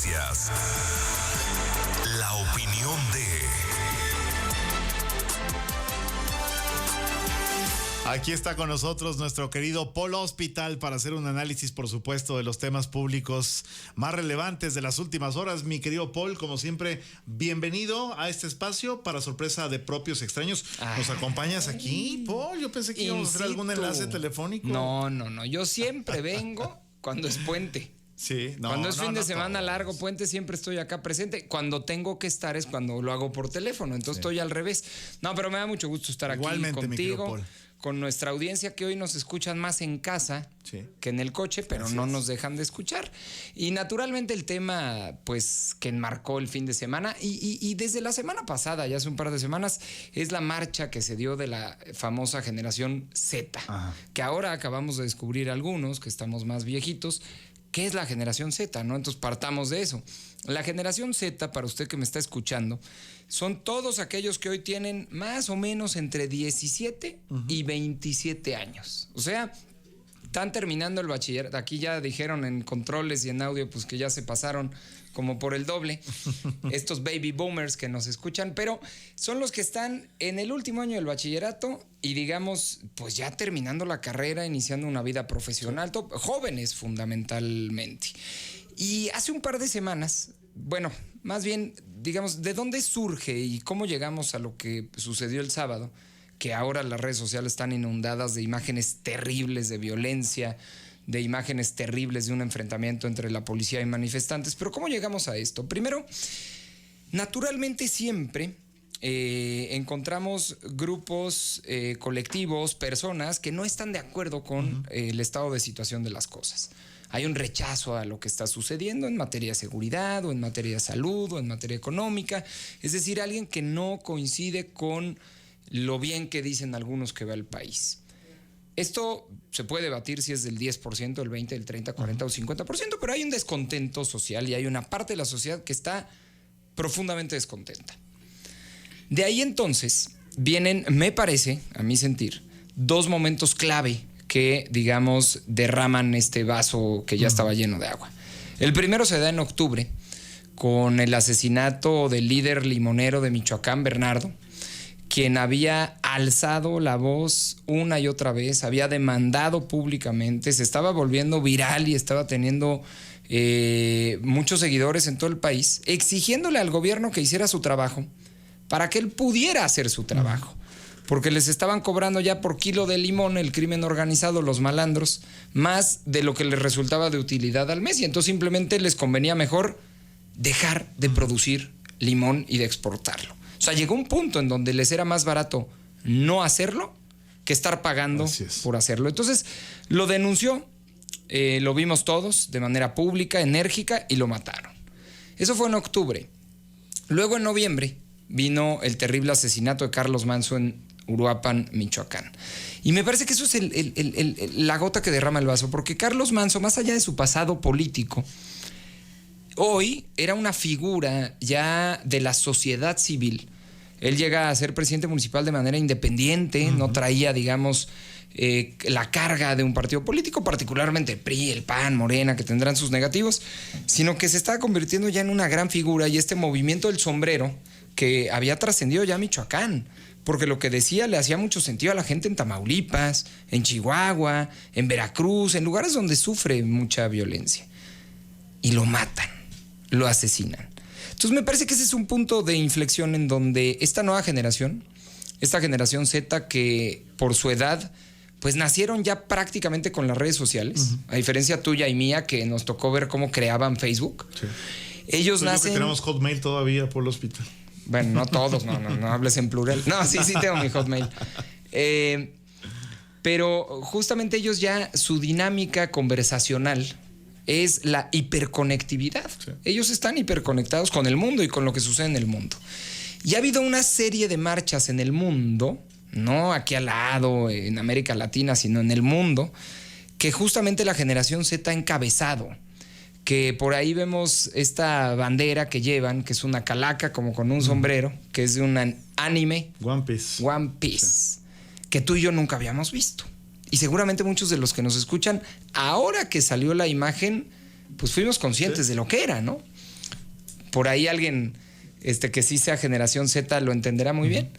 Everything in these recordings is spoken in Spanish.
noticias. La opinión de... Aquí está con nosotros nuestro querido Paul Hospital para hacer un análisis, por supuesto, de los temas públicos más relevantes de las últimas horas. Mi querido Paul, como siempre, bienvenido a este espacio para sorpresa de propios extraños. ¿Nos acompañas aquí, Paul? Yo pensé que íbamos a hacer algún enlace telefónico. No. Yo siempre vengo cuando es puente. Sí, cuando es fin de semana largo, puente, siempre estoy acá presente. Cuando tengo que estar es cuando lo hago por teléfono, entonces estoy al revés. No, pero me da mucho gusto estar aquí contigo, con nuestra audiencia que hoy nos escuchan más en casa que en el coche, pero no nos dejan de escuchar. Y naturalmente el tema pues que enmarcó el fin de semana y desde la semana pasada, ya hace un par de semanas, es la marcha que se dio de la famosa generación Z. Ajá. Que ahora acabamos de descubrir algunos que estamos más viejitos. ¿Qué es la generación Z, no? Entonces partamos de eso. La generación Z, para usted que me está escuchando, son todos aquellos que hoy tienen más o menos entre 17 y 27 años. O sea, están terminando el bachillerato. Aquí ya dijeron en controles y en audio pues que ya se pasaron como por el doble estos baby boomers que nos escuchan, pero son los que están en el último año del bachillerato y digamos pues ya terminando la carrera, iniciando una vida profesional, jóvenes fundamentalmente. Y hace un par de semanas, bueno, más bien digamos, ¿de dónde surge y cómo llegamos a lo que sucedió el sábado? Que ahora las redes sociales están inundadas de imágenes terribles de violencia, de imágenes terribles de un enfrentamiento entre la policía y manifestantes. Pero ¿cómo llegamos a esto? Primero, naturalmente siempre encontramos grupos, colectivos, personas que no están de acuerdo con el estado de situación de las cosas. Hay un rechazo a lo que está sucediendo en materia de seguridad o en materia de salud o en materia económica. Es decir, alguien que no coincide con lo bien que dicen algunos que va el país. Esto se puede debatir si es del 10%, del 20%, del 30%, 40% o 50%, pero hay un descontento social y hay una parte de la sociedad que está profundamente descontenta. De ahí entonces vienen, me parece, a mi sentir, dos momentos clave que, digamos, derraman este vaso que ya estaba lleno de agua. El primero se da en octubre con el asesinato del líder limonero de Michoacán, Bernardo, quien había alzado la voz una y otra vez, había demandado públicamente, se estaba volviendo viral y estaba teniendo muchos seguidores en todo el país, exigiéndole al gobierno que hiciera su trabajo para que él pudiera hacer su trabajo. Porque les estaban cobrando ya por kilo de limón el crimen organizado, los malandros, más de lo que les resultaba de utilidad al mes. Y entonces simplemente les convenía mejor dejar de producir limón y de exportarlo. O sea, llegó un punto en donde les era más barato no hacerlo que estar pagando por hacerlo. Entonces lo denunció, lo vimos todos de manera pública, enérgica, y lo mataron. Eso fue en octubre. Luego en noviembre vino el terrible asesinato de Carlos Manso en Uruapan, Michoacán. Y me parece que eso es la gota que derrama el vaso, porque Carlos Manso, más allá de su pasado político, hoy era una figura ya de la sociedad civil. Él llega a ser presidente municipal de manera independiente, no traía, digamos, la carga de un partido político, particularmente el PRI, el PAN, Morena, que tendrán sus negativos, sino que se estaba convirtiendo ya en una gran figura, y este movimiento del sombrero que había trascendido ya a Michoacán, porque lo que decía le hacía mucho sentido a la gente en Tamaulipas, en Chihuahua, en Veracruz, en lugares donde sufre mucha violencia. Y lo matan, lo asesinan. Entonces me parece que ese es un punto de inflexión en donde esta nueva generación, esta generación Z, que por su edad pues nacieron ya prácticamente con las redes sociales, a diferencia tuya y mía, que nos tocó ver cómo creaban Facebook. Sí. Ellos pues nacen... que tenemos Hotmail todavía por el hospital. Bueno, no todos, no hables en plural. No, sí tengo mi Hotmail. Pero justamente ellos ya, su dinámica conversacional es la hiperconectividad. Sí. Ellos están hiperconectados con el mundo y con lo que sucede en el mundo. Y ha habido una serie de marchas en el mundo, no aquí al lado, en América Latina, sino en el mundo, que justamente la generación Z ha encabezado. Que por ahí vemos esta bandera que llevan, que es una calaca como con un sombrero, que es de un anime. One Piece. One Piece. Sí. Que tú y yo nunca habíamos visto. Y seguramente muchos de los que nos escuchan, ahora que salió la imagen, pues fuimos conscientes de lo que era, ¿no? por ahí alguien que sí sea generación Z lo entenderá muy bien.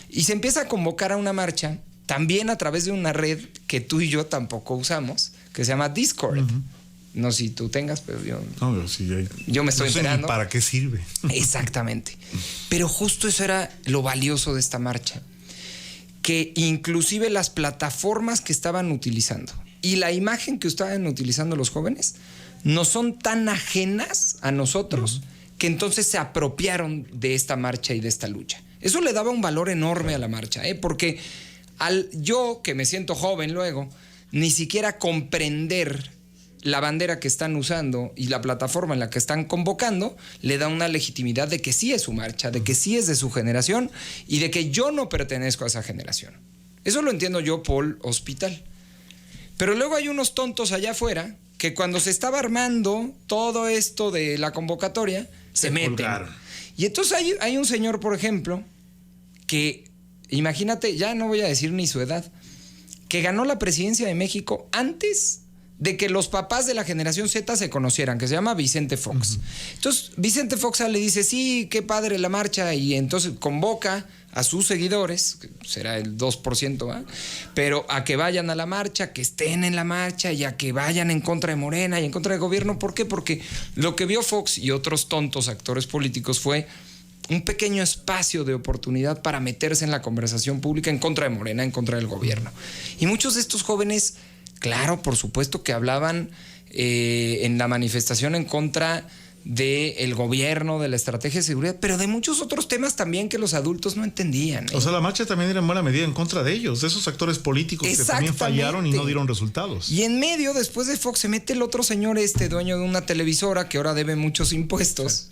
Y se empieza a convocar a una marcha, también a través de una red que tú y yo tampoco usamos, que se llama Discord. No sé si tú tengas, pero yo... No, sí, yo me estoy enterando. ¿Para qué sirve? Exactamente. Pero justo eso era lo valioso de esta marcha. Que inclusive las plataformas que estaban utilizando y la imagen que estaban utilizando los jóvenes no son tan ajenas a nosotros que entonces se apropiaron de esta marcha y de esta lucha. Eso le daba un valor enorme a la marcha, porque yo, que me siento joven luego, ni siquiera comprender la bandera que están usando y la plataforma en la que están convocando le da una legitimidad de que sí es su marcha, de que sí es de su generación y de que yo no pertenezco a esa generación. Eso lo entiendo yo, Paul Hospital. Pero luego hay unos tontos allá afuera que cuando se estaba armando todo esto de la convocatoria, se meten. Colgaron. Y entonces hay un señor, por ejemplo, que, imagínate, ya no voy a decir ni su edad, que ganó la presidencia de México antes de que los papás de la generación Z se conocieran, que se llama Vicente Fox. Entonces, Vicente Fox le dice, sí, qué padre la marcha, y entonces convoca a sus seguidores, que será el 2%, ¿va? Pero a que vayan a la marcha, que estén en la marcha y a que vayan en contra de Morena y en contra del gobierno. ¿Por qué? Porque lo que vio Fox y otros tontos actores políticos fue un pequeño espacio de oportunidad para meterse en la conversación pública en contra de Morena, en contra del gobierno. Y muchos de estos jóvenes, claro, por supuesto que hablaban en la manifestación en contra del gobierno, de la estrategia de seguridad, pero de muchos otros temas también que los adultos no entendían. O sea, la marcha también era en buena medida en contra de ellos, de esos actores políticos que también fallaron y no dieron resultados. Y en medio, después de Fox, se mete el otro señor dueño de una televisora que ahora debe muchos impuestos,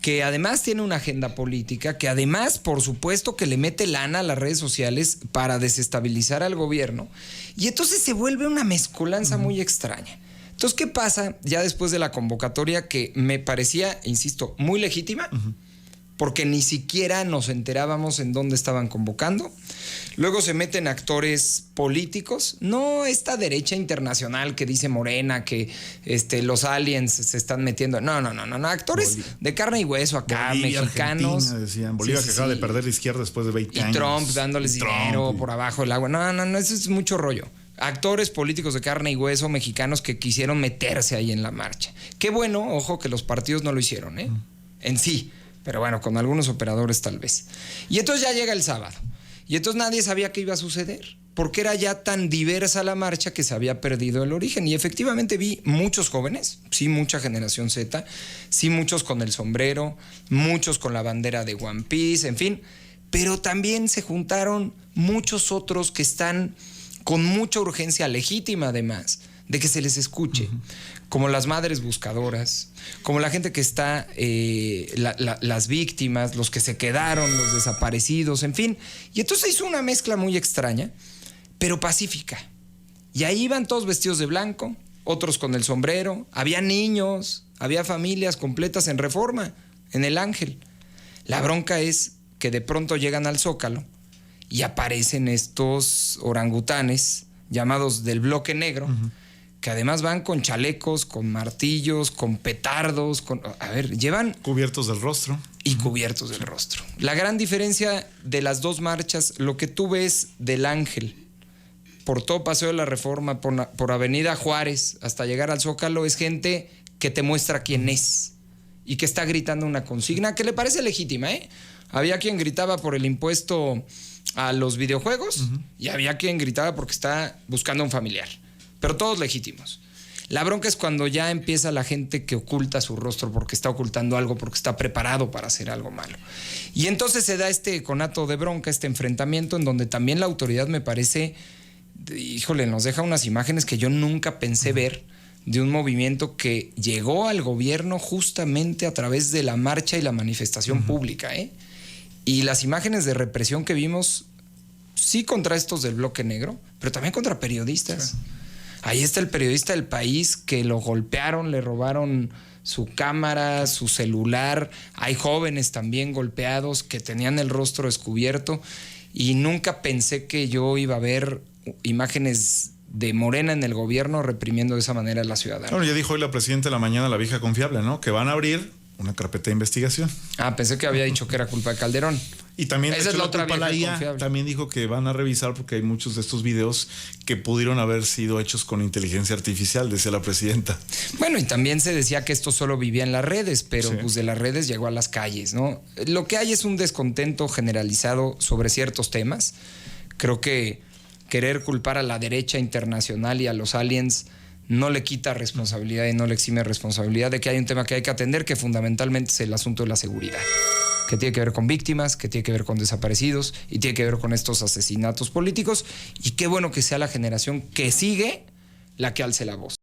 que además tiene una agenda política, que además, por supuesto, que le mete lana a las redes sociales para desestabilizar al gobierno. Y entonces se vuelve una mezcolanza muy extraña. Entonces, ¿qué pasa ya después de la convocatoria que me parecía, insisto, muy legítima? Porque ni siquiera nos enterábamos en dónde estaban convocando. Luego se meten actores políticos, no esta derecha internacional que dice Morena, que los aliens se están metiendo. No, actores de carne y hueso acá, Bolivia, Argentina, mexicanos. decían, Bolivia que acaba de perder la izquierda después de 20 años. Y Trump dándoles dinero por abajo del agua. No, eso es mucho rollo. Actores políticos de carne y hueso mexicanos que quisieron meterse ahí en la marcha. Qué bueno, ojo, que los partidos no lo hicieron, en sí. Pero bueno, con algunos operadores tal vez. Y entonces ya llega el sábado. Y entonces nadie sabía qué iba a suceder, porque era ya tan diversa la marcha que se había perdido el origen. Y efectivamente vi muchos jóvenes, sí, mucha generación Z, sí, muchos con el sombrero, muchos con la bandera de One Piece, en fin. Pero también se juntaron muchos otros que están con mucha urgencia legítima, además, de que se les escuche. Como las madres buscadoras, como la gente que está, las víctimas, los que se quedaron, los desaparecidos, en fin. Y entonces hizo una mezcla muy extraña, pero pacífica. Y ahí iban todos vestidos de blanco, otros con el sombrero, había niños, había familias completas en Reforma, en el Ángel. La bronca es que de pronto llegan al Zócalo y aparecen estos orangutanes llamados del Bloque Negro, que además van con chalecos, con martillos, con petardos, llevan... Cubiertos del rostro. Y cubiertos del rostro. La gran diferencia de las dos marchas, lo que tú ves del Ángel, por todo Paseo de la Reforma, por Avenida Juárez, hasta llegar al Zócalo, es gente que te muestra quién es y que está gritando una consigna que le parece legítima, Había quien gritaba por el impuesto a los videojuegos y había quien gritaba porque está buscando un familiar. Pero todos legítimos. La bronca es cuando ya empieza la gente que oculta su rostro porque está ocultando algo, porque está preparado para hacer algo malo. Y entonces se da este conato de bronca, este enfrentamiento en donde también la autoridad me parece, híjole, nos deja unas imágenes que yo nunca pensé ver de un movimiento que llegó al gobierno justamente a través de la marcha y la manifestación pública, Y las imágenes de represión que vimos, sí contra estos del Bloque Negro, pero también contra periodistas. Sí. Ahí está el periodista del País que lo golpearon, le robaron su cámara, su celular. Hay jóvenes también golpeados que tenían el rostro descubierto y nunca pensé que yo iba a ver imágenes de Morena en el gobierno reprimiendo de esa manera a la ciudadana. Bueno, ya dijo hoy la presidenta de la mañana, la vieja confiable, ¿no? Que van a abrir una carpeta de investigación. Pensé que había dicho que era culpa de Calderón. Y también esa es la otra vieja IA. También dijo que van a revisar porque hay muchos de estos videos que pudieron haber sido hechos con inteligencia artificial, decía la presidenta. Bueno, y también se decía que esto solo vivía en las redes, pero pues de las redes llegó a las calles, ¿no? Lo que hay es un descontento generalizado sobre ciertos temas. Creo que querer culpar a la derecha internacional y a los aliens no le quita responsabilidad y no le exime responsabilidad de que hay un tema que hay que atender, que fundamentalmente es el asunto de la seguridad, que tiene que ver con víctimas, que tiene que ver con desaparecidos y tiene que ver con estos asesinatos políticos. Y qué bueno que sea la generación que sigue la que alce la voz.